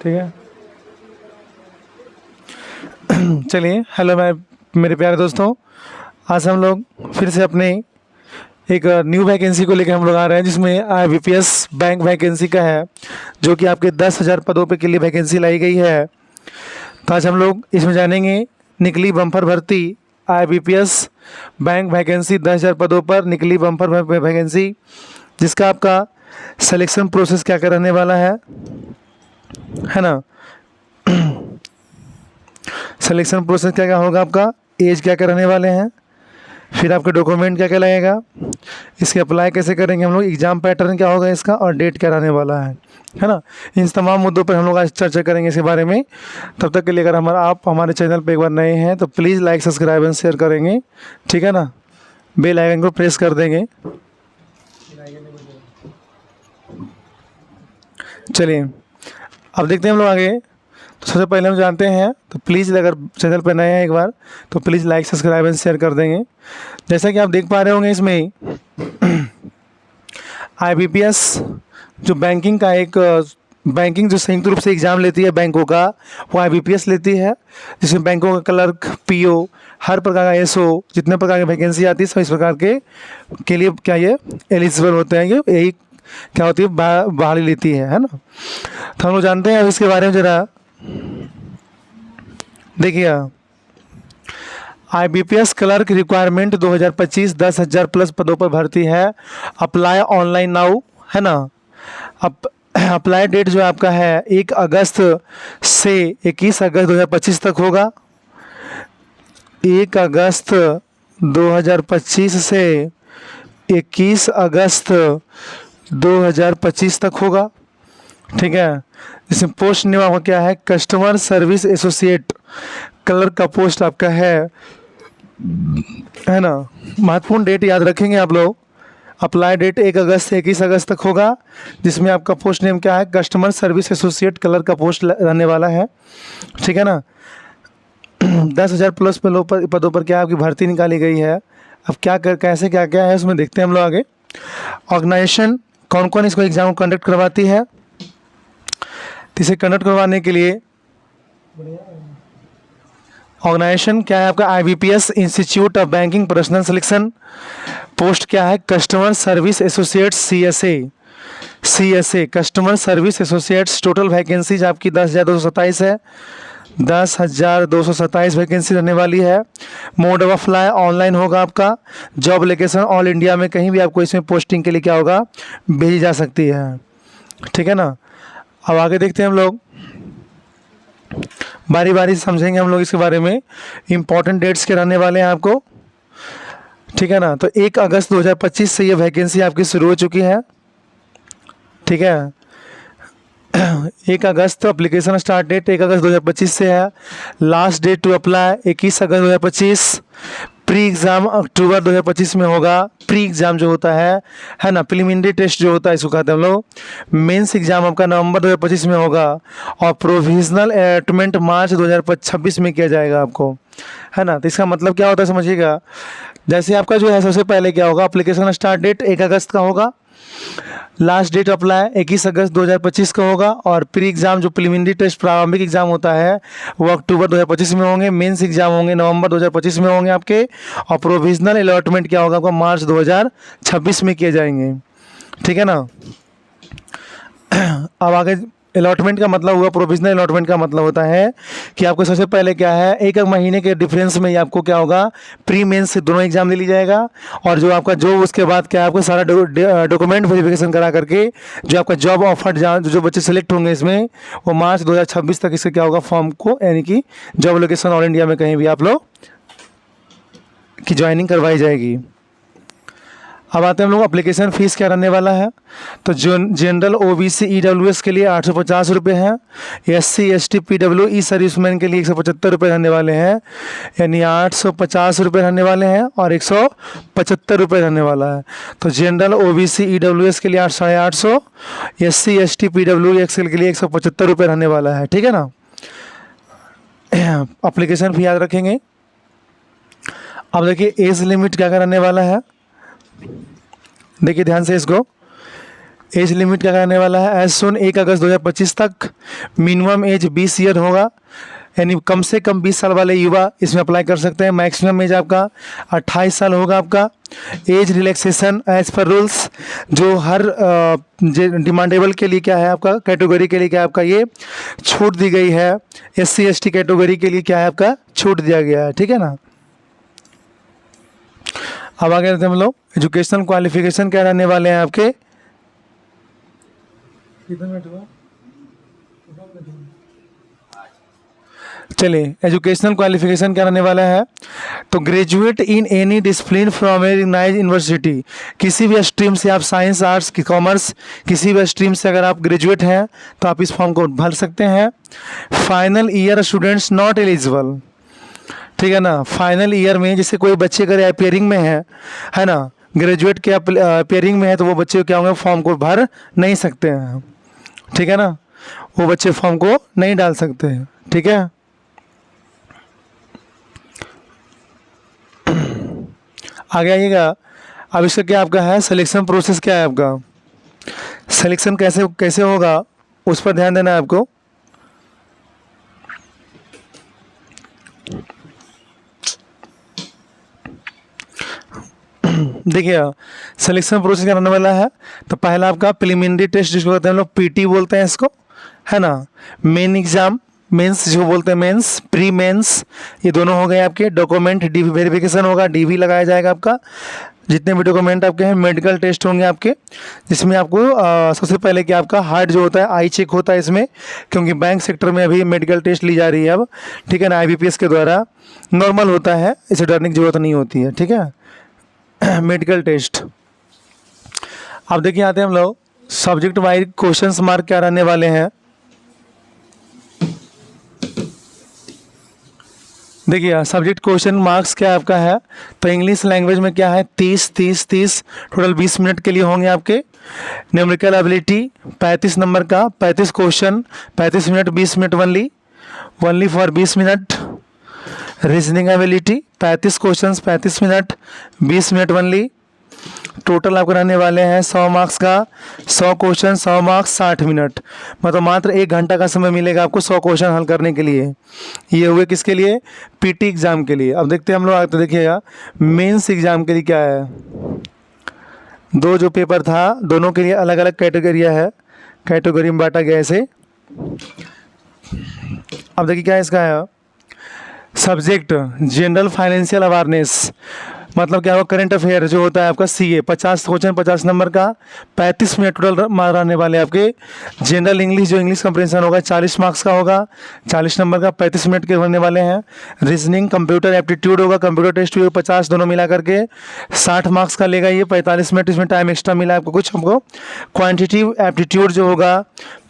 ठीक है। चलिए, हेलो मेरे प्यारे दोस्तों, आज हम लोग फिर से अपने एक न्यू वैकेंसी को लेकर हम लोग आ रहे हैं, जिसमें IBPS बैंक वैकेंसी का है, जो कि आपके 10,000 पदों पे के लिए वैकेंसी लाई गई है। तो आज हम लोग इसमें जानेंगे, निकली बम्पर भर्ती IBPS बैंक वैकेंसी 10,000 पदों पर निकली बम्पर वैकेंसी, जिसका आपका सिलेक्शन प्रोसेस क्या क्या रहने वाला है ना। सिलेक्शन प्रोसेस क्या क्या होगा, आपका एज क्या क्या रहने वाले हैं, फिर आपके डॉक्यूमेंट क्या क्या लगेगा, इसके अप्लाई कैसे करेंगे हम लोग, एग्ज़ाम पैटर्न क्या होगा इसका, और डेट क्या रहने वाला है ना। इन तमाम मुद्दों पर हम लोग आज चर्चा करेंगे इसके बारे में। तब तक के लिए अगर आप हमारे चैनल पर एक बार नए हैं तो please like subscribe and share करेंगे, ठीक है ना। बेल आइकन को प्रेस कर देंगे। चलिए, अब देखते हैं हम लोग आगे। तो सबसे पहले हम जानते हैं, तो प्लीज़ अगर चैनल पर नए हैं एक बार तो please like subscribe and share कर देंगे। जैसा कि आप देख पा रहे होंगे, इसमें IBPS जो बैंकिंग का एक बैंकिंग जो संयुक्त रूप से एग्ज़ाम लेती है बैंकों का, वो IBPS लेती है, जिसमें बैंकों का क्लर्क, PO, हर प्रकार का SO, जितने प्रकार की वैकेंसी आती है सब इस प्रकार के लिए क्या ये एलिजिबल होते हैं। ये यही क्या होती है, बहाली लेती है ना। तो हम लोग जानते हैं अब इसके बारे में ज़रा देखिए। IBPS क्लर्क रिक्वायरमेंट 2025 10,000 प्लस पदों पर भर्ती है। अप्लाई ऑनलाइन नाउ, है ना। अप्लाई डेट जो आपका है 1 अगस्त से 21 अगस्त 2025 तक होगा। 1 अगस्त 2025 से 21 अगस्त 2025 तक होगा, ठीक है। इसमें पोस्ट नेम आपका क्या है, कस्टमर सर्विस एसोसिएट क्लर्क का पोस्ट आपका है ना। महत्वपूर्ण डेट याद रखेंगे आप लोग। अप्लाई डेट 1 अगस्त से 21 अगस्त तक होगा, जिसमें आपका पोस्ट नेम क्या है, कस्टमर सर्विस एसोसिएट क्लर्क का पोस्ट रहने वाला है, ठीक है ना। 10,000 प्लस पदों पर क्या आपकी भर्ती निकाली गई है। अब कैसे क्या क्या है उसमें देखते हैं हम लोग आगे। ऑर्गेनाइजेशन कौन कौन इसको एग्ज़ाम को कंडक्ट करवाती है, तो इसे कंडक्ट करवाने के लिए ऑर्गेनाइजेशन क्या है आपका, IBPS institute of banking personal selection. Post क्या है, customer service associates CSA customer service associates. Total vacancies आपकी 10,227 है। 10,227 वैकेंसी रहने वाली है। मोड ऑफ अप्लाई ऑनलाइन होगा आपका। जॉब लोकेशन ऑल इंडिया में कहीं भी आपको इसमें पोस्टिंग के लिए क्या होगा, भेजी जा सकती है, ठीक है ना। अब आगे देखते हैं हम लोग, बारी बारी से समझेंगे हम लोग इसके बारे में। इम्पॉर्टेंट डेट्स के रहने वाले हैं आपको, ठीक है ना। तो 1 अगस्त 2025 से ये वैकेंसी आपकी शुरू हो चुकी है, ठीक है। 1 अगस्त एप्लीकेशन स्टार्ट डेट 1 अगस्त 2025 से है। लास्ट डेट टू अप्लाई 21 अगस्त 2025। प्री एग्ज़ाम अक्टूबर 2025 में होगा। प्री एग्ज़ाम जो होता है ना, प्रिलिमिनरी टेस्ट जो होता है इसको कहते हैं हम लोग। मेंस एग्ज़ाम आपका नवंबर 2025 में होगा, और प्रोविजनल अलॉटमेंट मार्च 2026 में किया जाएगा आपको, है ना। तो इसका मतलब क्या होता है समझिएगा। जैसे आपका जो है सबसे पहले क्या होगा, एप्लीकेशन स्टार्ट डेट 1 अगस्त का होगा। लास्ट डेट अप्लाई 21 अगस्त 2025 का होगा, और प्री एग्ज़ाम जो प्रिलिमिनरी टेस्ट प्रारंभिक एग्ज़ाम होता है वो अक्टूबर 2025 में होंगे। मेंस एग्ज़ाम होंगे नवंबर 2025 में होंगे आपके, और प्रोविजनल अलॉटमेंट क्या होगा आपका, मार्च 2026 में किए जाएंगे, ठीक है ना। अब आगे अलॉटमेंट का मतलब हुआ, प्रोविजनल अलॉटमेंट का मतलब होता है कि आपको सबसे पहले क्या है, एक महीने के डिफरेंस में ही आपको क्या होगा, प्री मेंस से दोनों एग्जाम ले ली जाएगा। और जो आपका जो उसके बाद क्या है, आपको सारा डॉक्यूमेंट वेरिफिकेशन करा करके जो आपका जॉब ऑफर जो बच्चे सेलेक्ट होंगे इसमें, वो मार्च 2026 तक इससे क्या होगा, फॉर्म को यानी कि जॉब लोकेशन ऑल इंडिया में कहीं भी आप लोग की ज्वाइनिंग करवाई जाएगी। अब आते हैं हम लोग एप्लीकेशन फ़ीस क्या रहने वाला है। तो जनरल OBC EWS के लिए 850 रुपये हैं। SC ST PW ई सर्विसमैन के लिए 175 रुपये रहने वाले हैं, यानी 850 रुपये रहने वाले हैं, और 175 रुपये रहने वाला है। तो जनरल OBC EWS के लिए 850, SC ST PW एक्सेल के लिए 175 रुपये रहने वाला है, ठीक है ना। एप्लीकेशन फ़ी याद रखेंगे। अब देखिए एज लिमिट क्या क्या रहने वाला है, देखिए ध्यान से इसको। एज लिमिट क्या करने वाला है, एज सुन 1 अगस्त 2025 तक मिनिमम एज 20 ईयर होगा, यानी कम से कम 20 साल वाले युवा इसमें अप्लाई कर सकते हैं। मैक्सिमम एज आपका 28 साल होगा आपका। Age relaxation age per rules, जो हर डिमांडेबल के लिए क्या है आपका, कैटेगरी के लिए क्या है आपका ये छूट दी गई है। SC ST कैटेगरी के लिए क्या है आपका छूट दिया गया है, ठीक है ना। अब आगे रहते हैं हम लोग, एजुकेशनल क्वालिफिकेशन क्या रहने वाले हैं आपके, कितने मिनट हुआ, चलिए एजुकेशनल क्वालिफिकेशन क्या रहने वाला है, तो graduate in any discipline from a recognised university, किसी भी स्ट्रीम से आप साइंस आर्ट्स की कॉमर्स किसी भी स्ट्रीम से अगर आप ग्रेजुएट हैं तो आप इस फॉर्म को भर सकते हैं। Final year students not eligible, ठीक है ना। फाइनल ईयर में जैसे कोई बच्चे अगर अपेयरिंग में है ना, ग्रेजुएट के अपेयरिंग में है तो वो बच्चे क्या होंगे, फॉर्म को भर नहीं सकते हैं, ठीक है ना, वो बच्चे फॉर्म को नहीं डाल सकते हैं, ठीक है। आगे आइएगा, अब इसका क्या आपका है, सिलेक्शन प्रोसेस क्या है आपका, सिलेक्शन कैसे कैसे होगा उस पर ध्यान देना है आपको। देखिए सिलेक्शन प्रोसेस क्या रहने वाला है, तो पहला आपका प्रिलिमिनरी टेस्ट जिसको कहते हैं हम लोग PT बोलते हैं इसको, है ना। मेन एग्जाम, मेंस जो बोलते हैं मेंस, प्री मेंस, ये दोनों हो गए आपके। डॉक्यूमेंट DV वेरिफिकेशन होगा, DV लगाया जाएगा आपका। जितने भी डॉक्यूमेंट आपके हैं, मेडिकल टेस्ट होंगे आपके, जिसमें आपको सबसे पहले कि आपका हार्ट जो होता है आई चेक होता है इसमें, क्योंकि बैंक सेक्टर में अभी मेडिकल टेस्ट ली जा रही है अब, ठीक है ना। IBPS के द्वारा नॉर्मल होता है, इसे डरने की जरूरत नहीं होती है, ठीक है। Medical test. अब देखिए आते हैं हम लोग सब्जेक्ट वाइज क्वेश्चंस मार्क क्या रहने वाले हैं। देखिए सब्जेक्ट क्वेश्चन मार्क्स क्या आपका है, तो इंग्लिश लैंग्वेज में क्या है 30 टोटल 20 मिनट के लिए होंगे आपके। न्यूमेरिकल एबिलिटी 35 नंबर का, 35 question 35 minute 20 minute only for 20 minute. Reasoning ability 35 questions 35 minute 20 minute only. Total आपको रहने वाले हैं 100 मार्क्स का, 100 क्वेश्चन 100 मार्क्स 60 मिनट, मतलब मात्र 1 घंटा का समय मिलेगा आपको 100 क्वेश्चन हल करने के लिए। ये हुए किसके लिए, PT एग्ज़ाम के लिए। अब देखते हैं हम लोग आगे, तो देखिएगा मेंस एग्ज़ाम के लिए क्या है, दो जो पेपर था दोनों के लिए अलग अलग कैटेगरिया है, कैटेगरी में बांटा गया ऐसे। अब देखिए क्या इसका है, सब्जेक्ट जनरल फाइनेंशियल अवेयरनेस, मतलब क्या होगा करंट अफेयर जो होता है आपका CA, 50 क्वेश्चन 50 नंबर का, 35 मिनट टोटल मार्क आने वाले आपके। जनरल इंग्लिश जो इंग्लिश कंप्रेंशन होगा 40 मार्क्स का होगा, 40 नंबर का 35 मिनट के होने वाले हैं। रीजनिंग कंप्यूटर एप्टीट्यूड होगा, कंप्यूटर टेस्ट भी 50 दोनों मिला करके 60 मार्क्स का लेगा ये, 45 मिनट इसमें टाइम एक्स्ट्रा मिला आपको कुछ हमको। क्वान्टिटिव एप्टीट्यूड जो होगा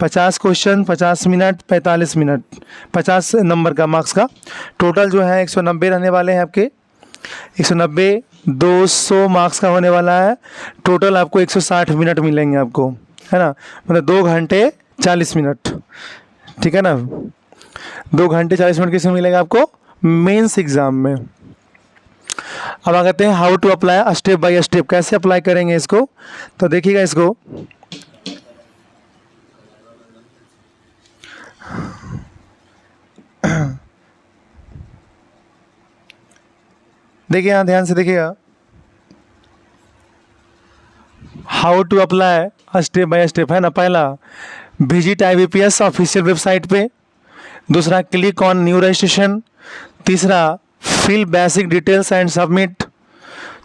50 क्वेश्चन 50 मिनट 45 मिनट 50 नंबर का मार्क्स का, टोटल जो है 190 रहने वाले हैं आपके। 190 200 मार्क्स का होने वाला है, टोटल आपको 160 मिनट मिलेंगे आपको, है ना, मतलब 2 घंटे 40 मिनट, ठीक है ना। 2 घंटे 40 मिनट किसमें मिलेगा आपको, मेंस एग्जाम में। अब आ कहते हैं how to apply, step by step कैसे अप्लाई करेंगे इसको, तो देखिएगा इसको। देखिए यहाँ ध्यान से देखिएगा, how to apply step by step, है ना। पहला विजिट IBPS ऑफिशियल वेबसाइट पे, दूसरा क्लिक ऑन न्यू रजिस्ट्रेशन, तीसरा fill basic details and submit,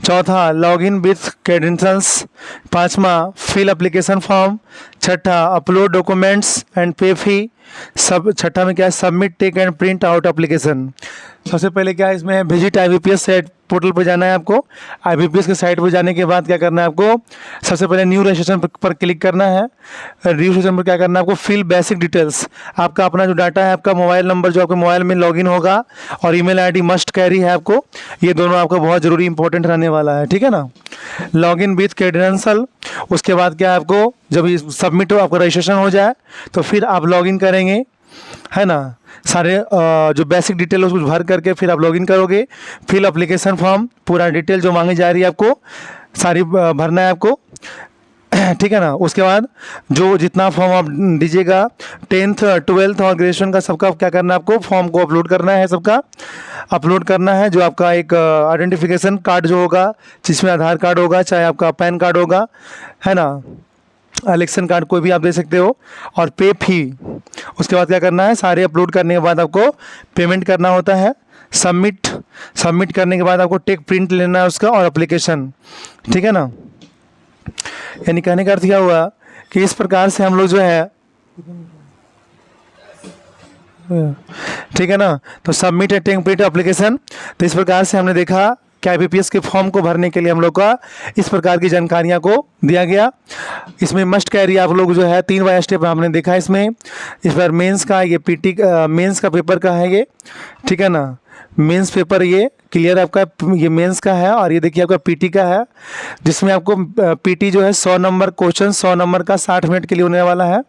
चौथा लॉग इन विथ क्रेडेंशियल्स, पाँचवा फिल एप्लीकेशन फॉर्म, छठा upload documents and pay fee, सब छठा में क्या है submit take and print out application. सबसे पहले क्या है इसमें है विजिट IBPS साइट पोर्टल पर जाना है आपको। IBPS के साइट पर जाने के बाद क्या करना है आपको, सबसे पहले न्यू रजिस्ट्रेशन पर क्लिक करना है। न्यू रजिस्ट्रेशन पर क्या करना है आपको, फिल बेसिक डिटेल्स, आपका अपना जो डाटा है, आपका मोबाइल नंबर जो आपके मोबाइल में लॉगिन होगा और ईमेल ID मस्ट कैरी है आपको, ये दोनों आपका बहुत ज़रूरी इंपॉर्टेंट रहने वाला है, ठीक है ना। लॉगिन विथ क्रेडेंशियल, उसके बाद क्या है आपको जब ये सबमिट हो आपका रजिस्ट्रेशन हो जाए तो फिर आप लॉगिन करेंगे, है ना। सारे जो बेसिक डिटेल उसको भर करके फिर आप लॉगिन करोगे। फिल एप्लीकेशन फॉर्म, पूरा डिटेल जो मांगी जा रही है आपको सारी भरना है आपको। ठीक है ना। उसके बाद जो जितना फॉर्म आप दीजिएगा 10th 12th और ग्रेजुएशन का सबका क्या करना है, आपको फॉर्म को अपलोड करना है, सबका अपलोड करना है। जो आपका एक आइडेंटिफिकेशन कार्ड जो होगा, जिसमें आधार कार्ड होगा, चाहे आपका पैन कार्ड होगा, है ना, इलेक्शन कार्ड कोई भी आप दे सकते हो, और पे फी। उसके बाद क्या करना है, सारे अपलोड करने के बाद आपको पेमेंट करना होता है। सबमिट करने के बाद आपको टेक प्रिंट लेना है उसका और एप्लीकेशन, ठीक है ना। यानी कहने का अर्थ क्या हुआ कि इस प्रकार से हम लोग जो है, ठीक है ना, तो सबमिट है टेक प्रिंट एप्लीकेशन। तो इस प्रकार से हमने देखा कि IBPS के फॉर्म को भरने के लिए हम लोग का इस प्रकार की जानकारियां को दिया गया। इसमें मस्ट कैरी आप लोग जो है 3 बाय स्टेप हमने देखा इसमें। इस बार मेंस का ये PT मेंस का पेपर का है ये, ठीक है ना। मेंस पेपर ये क्लियर आपका, ये मेंस का है, और ये देखिए आपका PT का है, जिसमें आपको PT जो है 100 नंबर क्वेश्चन, 100 नंबर का 60 मिनट के लिए होने वाला है।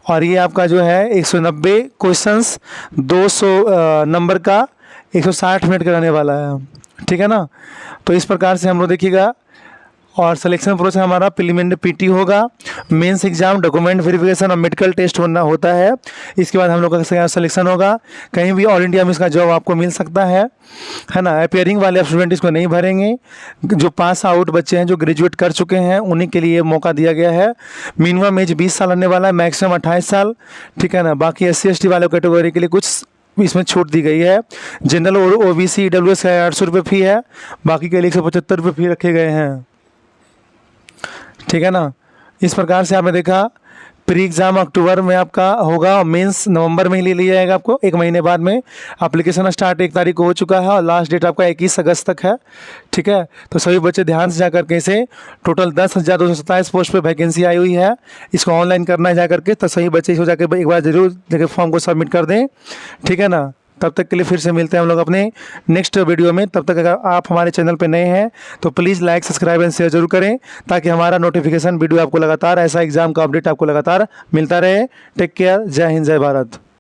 और ये आपका जो है 190 क्वेश्चंस 200 नंबर का 160 मिनट का रहने वाला है, ठीक है ना। तो इस प्रकार से हम लोग देखिएगा। और सिलेक्शन प्रोसेस हमारा प्रीलिमिनरी PT होगा, मेंस एग्जाम, डॉक्यूमेंट वेरिफिकेशन और मेडिकल टेस्ट होता है। इसके बाद हम लोग का सिलेक्शन होगा। कहीं भी ऑल इंडिया में इसका जॉब आपको मिल सकता है ना। अपेयरिंग वाले स्टूडेंट इसको नहीं भरेंगे। जो पास आउट बच्चे हैं, जो ग्रेजुएट कर चुके हैं, उन्हीं के लिए मौका दिया गया है। मिनिमम एज 20 साल आने वाला है, मैक्सिमम 28 साल, ठीक है ना। बाकी SC ST वाले कैटेगरी के लिए कुछ इसमें छूट दी गई है। जनरल और OBC EWS का 800 रुपये फ़ी है, बाकी के लिए 175 रुपये फ़ी रखे गए हैं, ठीक है ना। इस प्रकार से आपने देखा प्री एग्ज़ाम अक्टूबर में आपका होगा, और मेंस नवंबर में ही ले लिया जाएगा आपको 1 महीने बाद में। एप्लीकेशन स्टार्ट 1 तारीख को हो चुका है और लास्ट डेट आपका 21 अगस्त तक है, ठीक है। तो सभी बच्चे ध्यान से जा करके इसे, टोटल 10,227 पोस्ट पे वैकेंसी आई हुई है, इसको ऑनलाइन करना है जा करके। तो सभी बच्चे इसको जाकर एक बार जरूर जाकर फॉर्म को सबमिट कर दें, ठीक है ना। तब तक के लिए फिर से मिलते हैं हम लोग अपने नेक्स्ट वीडियो में। तब तक अगर आप हमारे चैनल पे नए हैं तो please like, subscribe and share जरूर करें, ताकि हमारा नोटिफिकेशन वीडियो आपको लगातार, ऐसा एग्जाम का अपडेट आपको लगातार मिलता रहे। टेक केयर, जय हिंद, जय भारत।